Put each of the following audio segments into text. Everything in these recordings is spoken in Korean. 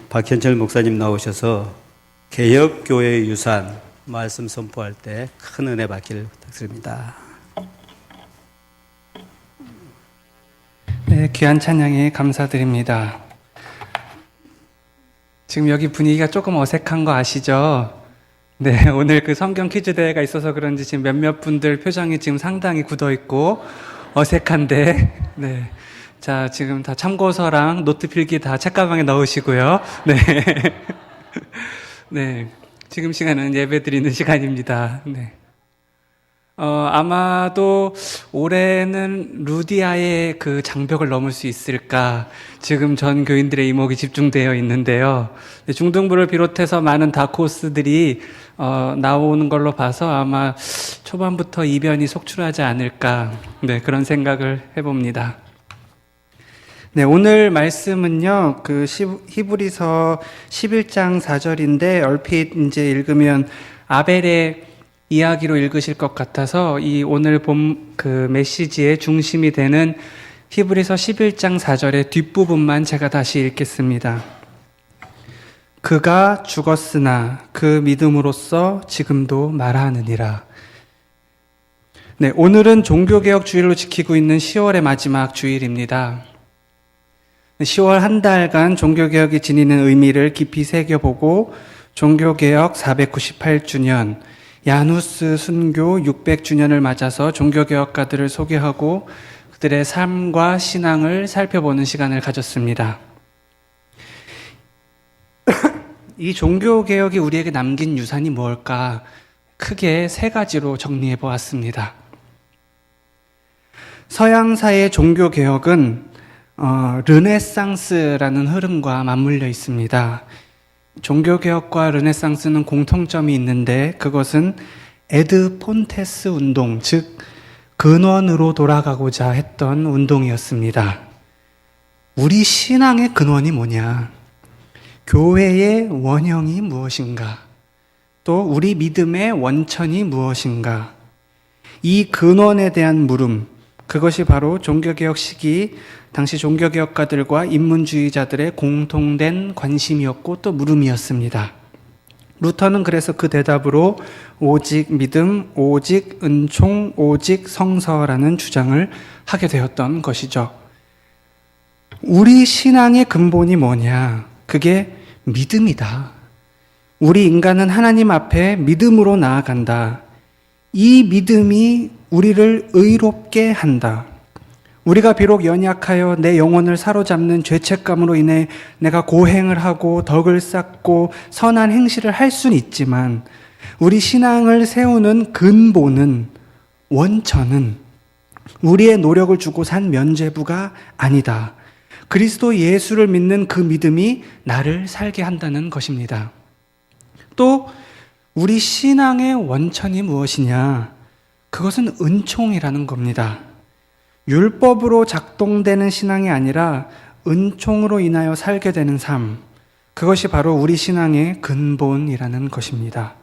박현철 목사님 나오셔서 개혁교회의 유산 말씀 선포할 때 큰 은혜 받기를 부탁드립니다. 네, 귀한 찬양에 감사드립니다. 지금 여기 분위기가 조금 어색한 거 아시죠? 네, 오늘 그 성경 퀴즈 대회가 있어서 그런지 지금 몇몇 분들 표정이 지금 상당히 굳어 있고 어색한데, 네. 자, 지금 다 참고서랑 노트 필기 다 책가방에 넣으시고요. 네. 네. 지금 시간은 예배 드리는 시간입니다. 네. 아마도 올해는 루디아의 그 장벽을 넘을 수 있을까? 지금 전 교인들의 이목이 집중되어 있는데요. 중등부를 비롯해서 많은 다크호스들이 나오는 걸로 봐서 아마 초반부터 이변이 속출하지 않을까? 네, 그런 생각을 해봅니다. 네, 오늘 말씀은요, 히브리서 11장 4절인데, 얼핏 이제 읽으면 아벨의 이야기로 읽으실 것 같아서, 이 오늘 본 그 메시지의 중심이 되는 히브리서 11장 4절의 뒷부분만 제가 다시 읽겠습니다. 그가 죽었으나 그 믿음으로써 지금도 말하느니라. 네, 오늘은 종교개혁 주일로 지키고 있는 10월의 마지막 주일입니다. 10월 한 달간 종교개혁이 지니는 의미를 깊이 새겨보고 종교개혁 498주년, 야누스 순교 600주년을 맞아서 종교개혁가들을 소개하고 그들의 삶과 신앙을 살펴보는 시간을 가졌습니다. 이 종교개혁이 우리에게 남긴 유산이 무엇일까? 크게 세 가지로 정리해 보았습니다. 서양사의 종교개혁은 르네상스라는 흐름과 맞물려 있습니다. 종교개혁과 르네상스는 공통점이 있는데 그것은 에드 폰테스 운동, 즉 근원으로 돌아가고자 했던 운동이었습니다. 우리 신앙의 근원이 뭐냐? 교회의 원형이 무엇인가? 또 우리 믿음의 원천이 무엇인가? 이 근원에 대한 물음, 그것이 바로 종교개혁 시기 당시 종교개혁가들과 인문주의자들의 공통된 관심이었고 또 물음이었습니다. 루터는 그래서 그 대답으로 오직 믿음, 오직 은총, 오직 성서라는 주장을 하게 되었던 것이죠. 우리 신앙의 근본이 뭐냐? 그게 믿음이다. 우리 인간은 하나님 앞에 믿음으로 나아간다. 이 믿음이 우리를 의롭게 한다. 우리가 비록 연약하여 내 영혼을 사로잡는 죄책감으로 인해 내가 고행을 하고 덕을 쌓고 선한 행실을 할 수는 있지만 우리 신앙을 세우는 근본은, 원천은 우리의 노력을 주고 산 면죄부가 아니다. 그리스도 예수를 믿는 그 믿음이 나를 살게 한다는 것입니다. 또 우리 신앙의 원천이 무엇이냐? 그것은 은총이라는 겁니다. 율법으로 작동되는 신앙이 아니라 은총으로 인하여 살게 되는 삶, 그것이 바로 우리 신앙의 근본이라는 것입니다.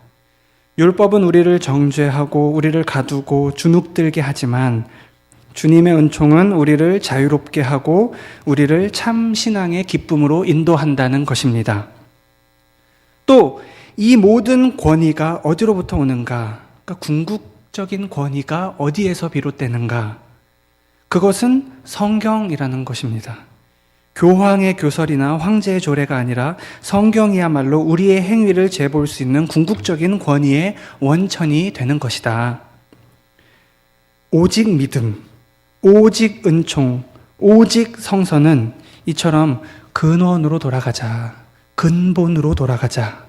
율법은 우리를 정죄하고 우리를 가두고 주눅들게 하지만 주님의 은총은 우리를 자유롭게 하고 우리를 참 신앙의 기쁨으로 인도한다는 것입니다. 또 이 모든 권위가 어디로부터 오는가? 그러니까 궁극적인 권위가 어디에서 비롯되는가? 그것은 성경이라는 것입니다. 교황의 교설이나 황제의 조례가 아니라 성경이야말로 우리의 행위를 재볼 수 있는 궁극적인 권위의 원천이 되는 것이다. 오직 믿음, 오직 은총, 오직 성서는 이처럼 근원으로 돌아가자, 근본으로 돌아가자,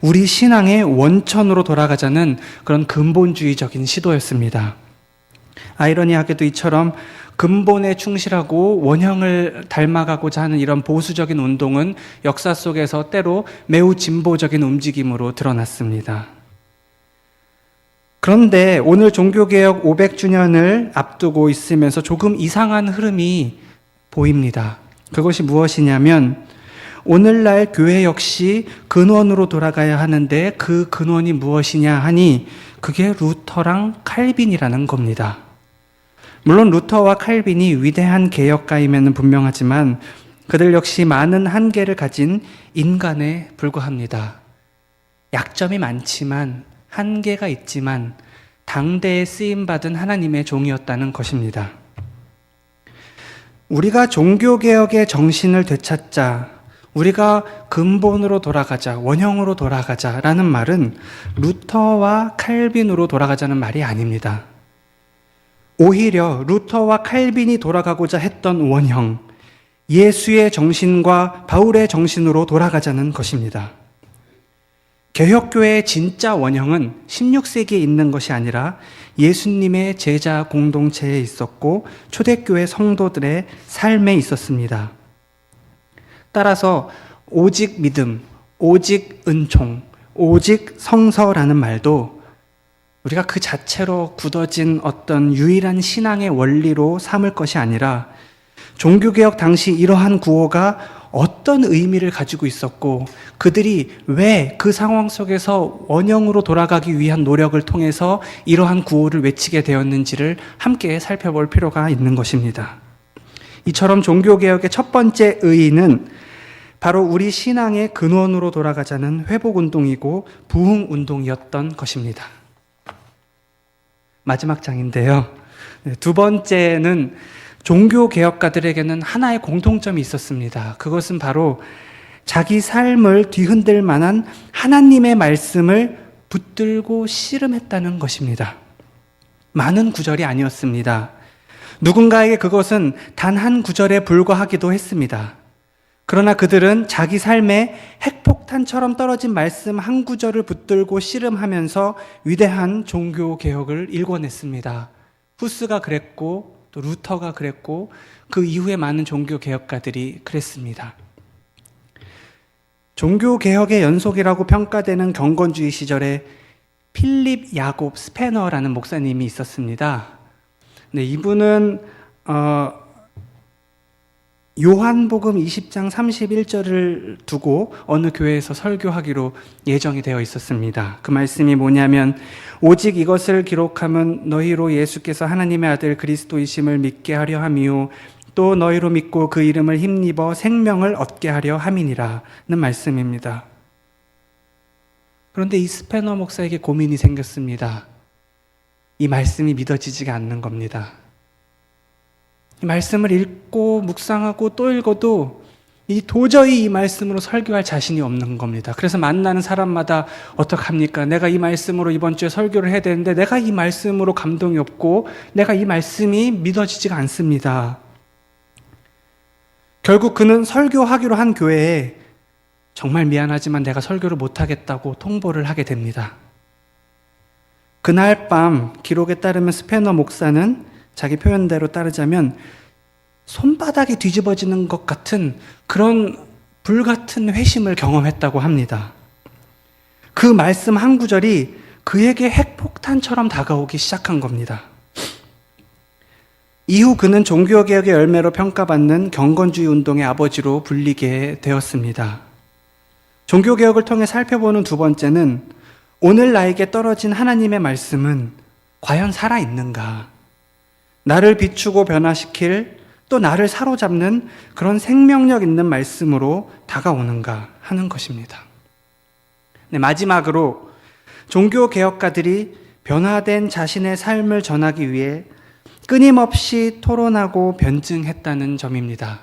우리 신앙의 원천으로 돌아가자는 그런 근본주의적인 시도였습니다. 아이러니하게도 이처럼 근본에 충실하고 원형을 닮아가고자 하는 이런 보수적인 운동은 역사 속에서 때로 매우 진보적인 움직임으로 드러났습니다. 그런데 오늘 종교개혁 500주년을 앞두고 있으면서 조금 이상한 흐름이 보입니다. 그것이 무엇이냐면 오늘날 교회 역시 근원으로 돌아가야 하는데 그 근원이 무엇이냐 하니 그게 루터랑 칼빈이라는 겁니다. 물론 루터와 칼빈이 위대한 개혁가임에는 분명하지만 그들 역시 많은 한계를 가진 인간에 불과합니다. 약점이 많지만 한계가 있지만 당대에 쓰임받은 하나님의 종이었다는 것입니다. 우리가 종교개혁의 정신을 되찾자, 우리가 근본으로 돌아가자, 원형으로 돌아가자라는 말은 루터와 칼빈으로 돌아가자는 말이 아닙니다. 오히려 루터와 칼빈이 돌아가고자 했던 원형, 예수의 정신과 바울의 정신으로 돌아가자는 것입니다. 개혁교회의 진짜 원형은 16세기에 있는 것이 아니라 예수님의 제자 공동체에 있었고 초대교회 성도들의 삶에 있었습니다. 따라서 오직 믿음, 오직 은총, 오직 성서라는 말도 우리가 그 자체로 굳어진 어떤 유일한 신앙의 원리로 삼을 것이 아니라 종교개혁 당시 이러한 구호가 어떤 의미를 가지고 있었고 그들이 왜 그 상황 속에서 원형으로 돌아가기 위한 노력을 통해서 이러한 구호를 외치게 되었는지를 함께 살펴볼 필요가 있는 것입니다. 이처럼 종교개혁의 첫 번째 의의는 바로 우리 신앙의 근원으로 돌아가자는 회복운동이고 부흥운동이었던 것입니다. 마지막 장인데요. 두 번째는 종교개혁가들에게는 하나의 공통점이 있었습니다. 그것은 바로 자기 삶을 뒤흔들 만한 하나님의 말씀을 붙들고 씨름했다는 것입니다. 많은 구절이 아니었습니다. 누군가에게 그것은 단 한 구절에 불과하기도 했습니다. 그러나 그들은 자기 삶에 핵폭탄처럼 떨어진 말씀 한 구절을 붙들고 씨름하면서 위대한 종교개혁을 일궈냈습니다. 후스가 그랬고 또 루터가 그랬고 그 이후에 많은 종교개혁가들이 그랬습니다. 종교개혁의 연속이라고 평가되는 경건주의 시절에 필립 야곱 스패너라는 목사님이 있었습니다. 네, 이분은 요한복음 20장 31절을 두고 어느 교회에서 설교하기로 예정이 되어 있었습니다. 그 말씀이 뭐냐면 오직 이것을 기록함은 너희로 예수께서 하나님의 아들 그리스도이심을 믿게 하려 함이요 또 너희로 믿고 그 이름을 힘입어 생명을 얻게 하려 함이니라는 말씀입니다. 그런데 이 스패너 목사에게 고민이 생겼습니다. 이 말씀이 믿어지지가 않는 겁니다. 이 말씀을 읽고 묵상하고 또 읽어도 도저히 이 말씀으로 설교할 자신이 없는 겁니다. 그래서 만나는 사람마다 어떡합니까? 내가 이 말씀으로 이번 주에 설교를 해야 되는데 내가 이 말씀으로 감동이 없고 내가 이 말씀이 믿어지지가 않습니다. 결국 그는 설교하기로 한 교회에 정말 미안하지만 내가 설교를 못하겠다고 통보를 하게 됩니다. 그날 밤 기록에 따르면 스패너 목사는 자기 표현대로 따르자면 손바닥이 뒤집어지는 것 같은 그런 불같은 회심을 경험했다고 합니다. 그 말씀 한 구절이 그에게 핵폭탄처럼 다가오기 시작한 겁니다. 이후 그는 종교개혁의 열매로 평가받는 경건주의 운동의 아버지로 불리게 되었습니다. 종교개혁을 통해 살펴보는 두 번째는 오늘 나에게 떨어진 하나님의 말씀은 과연 살아있는가? 나를 비추고 변화시킬 또 나를 사로잡는 그런 생명력 있는 말씀으로 다가오는가 하는 것입니다. 네, 마지막으로 종교개혁가들이 변화된 자신의 삶을 전하기 위해 끊임없이 토론하고 변증했다는 점입니다.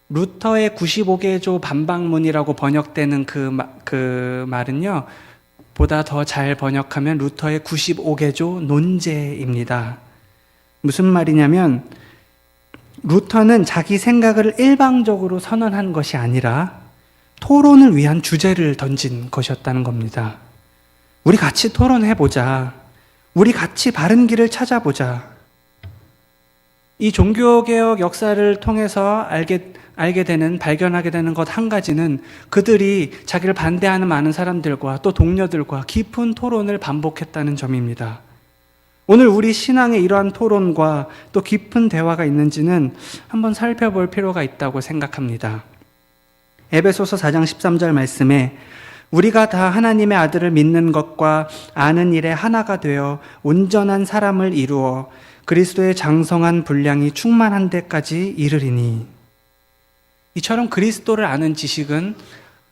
루터의 95개조 반박문이라고 번역되는 그 말은요, 보다 더 잘 번역하면 루터의 95개조 논제입니다. 무슨 말이냐면 루터는 자기 생각을 일방적으로 선언한 것이 아니라 토론을 위한 주제를 던진 것이었다는 겁니다. 우리 같이 토론해보자. 우리 같이 바른 길을 찾아보자. 이 종교개혁 역사를 통해서 알게 되는, 발견하게 되는 것 한 가지는 그들이 자기를 반대하는 많은 사람들과 또 동료들과 깊은 토론을 반복했다는 점입니다. 오늘 우리 신앙의 이러한 토론과 또 깊은 대화가 있는지는 한번 살펴볼 필요가 있다고 생각합니다. 에베소서 4장 13절 말씀에 우리가 다 하나님의 아들을 믿는 것과 아는 일에 하나가 되어 온전한 사람을 이루어 그리스도의 장성한 분량이 충만한 데까지 이르리니. 이처럼 그리스도를 아는 지식은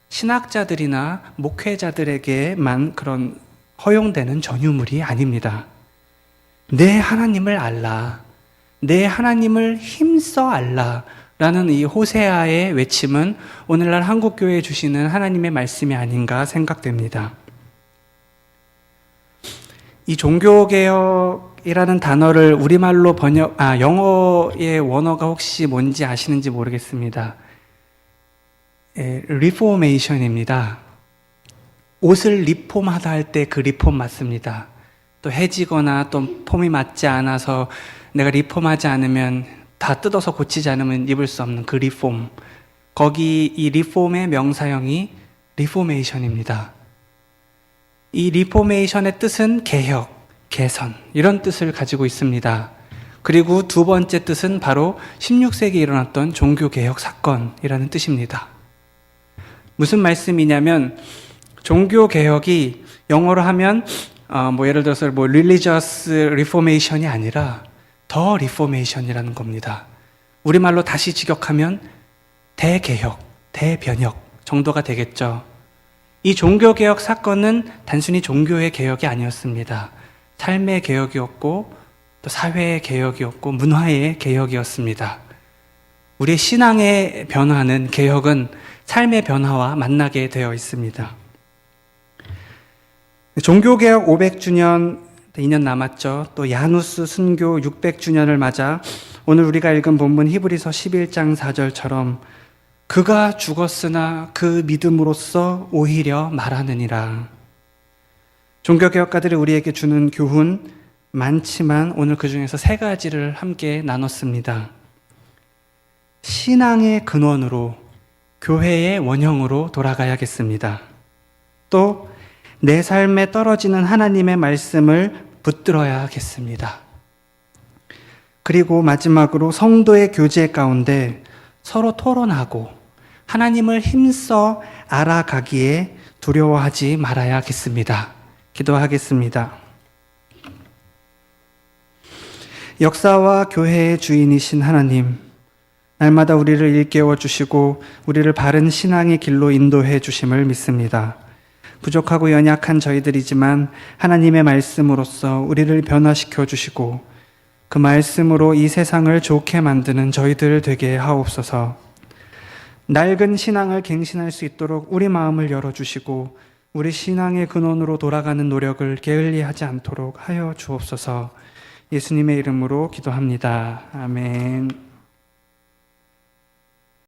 신학자들이나 목회자들에게만 그런 허용되는 전유물이 아닙니다. 내 하나님을 알라, 내 하나님을 힘써 알라 라는 이 호세아의 외침은 오늘날 한국교회에 주시는 하나님의 말씀이 아닌가 생각됩니다. 이 종교개혁이라는 단어를 우리말로 영어의 원어가 혹시 뭔지 아시는지 모르겠습니다. 리포메이션입니다. 옷을 리폼하다 할 때 그 리폼 맞습니다. 또 해지거나 또 폼이 맞지 않아서 내가 리폼하지 않으면 다 뜯어서 고치지 않으면 입을 수 없는 그 리폼. 거기 이 리폼의 명사형이 리포메이션입니다. 이 리포메이션의 뜻은 개혁, 개선 이런 뜻을 가지고 있습니다. 그리고 두 번째 뜻은 바로 16세기에 일어났던 종교개혁 사건이라는 뜻입니다. 무슨 말씀이냐면 종교개혁이 영어로 하면 예를 들어서 religious reformation이 아니라 더 리포메이션이라는 겁니다. 우리말로 다시 직역하면 대개혁, 대변혁 정도가 되겠죠. 이 종교개혁 사건은 단순히 종교의 개혁이 아니었습니다. 삶의 개혁이었고 또 사회의 개혁이었고 문화의 개혁이었습니다. 우리의 신앙의 변화는 개혁은 삶의 변화와 만나게 되어 있습니다. 종교개혁 500주년 2년 남았죠. 또 야누스 순교 600주년을 맞아 오늘 우리가 읽은 본문 히브리서 11장 4절처럼 그가 죽었으나 그 믿음으로써 오히려 말하느니라. 종교개혁가들이 우리에게 주는 교훈 많지만 오늘 그 중에서 세 가지를 함께 나눴습니다. 신앙의 근원으로, 교회의 원형으로 돌아가야겠습니다. 또 내 삶에 떨어지는 하나님의 말씀을 붙들어야겠습니다. 그리고 마지막으로 성도의 교제 가운데 서로 토론하고 하나님을 힘써 알아가기에 두려워하지 말아야겠습니다. 기도하겠습니다. 역사와 교회의 주인이신 하나님, 날마다 우리를 일깨워 주시고 우리를 바른 신앙의 길로 인도해 주심을 믿습니다. 부족하고 연약한 저희들이지만 하나님의 말씀으로써 우리를 변화시켜 주시고 그 말씀으로 이 세상을 좋게 만드는 저희들 되게 하옵소서. 낡은 신앙을 갱신할 수 있도록 우리 마음을 열어주시고 우리 신앙의 근원으로 돌아가는 노력을 게을리하지 않도록 하여 주옵소서. 예수님의 이름으로 기도합니다. 아멘.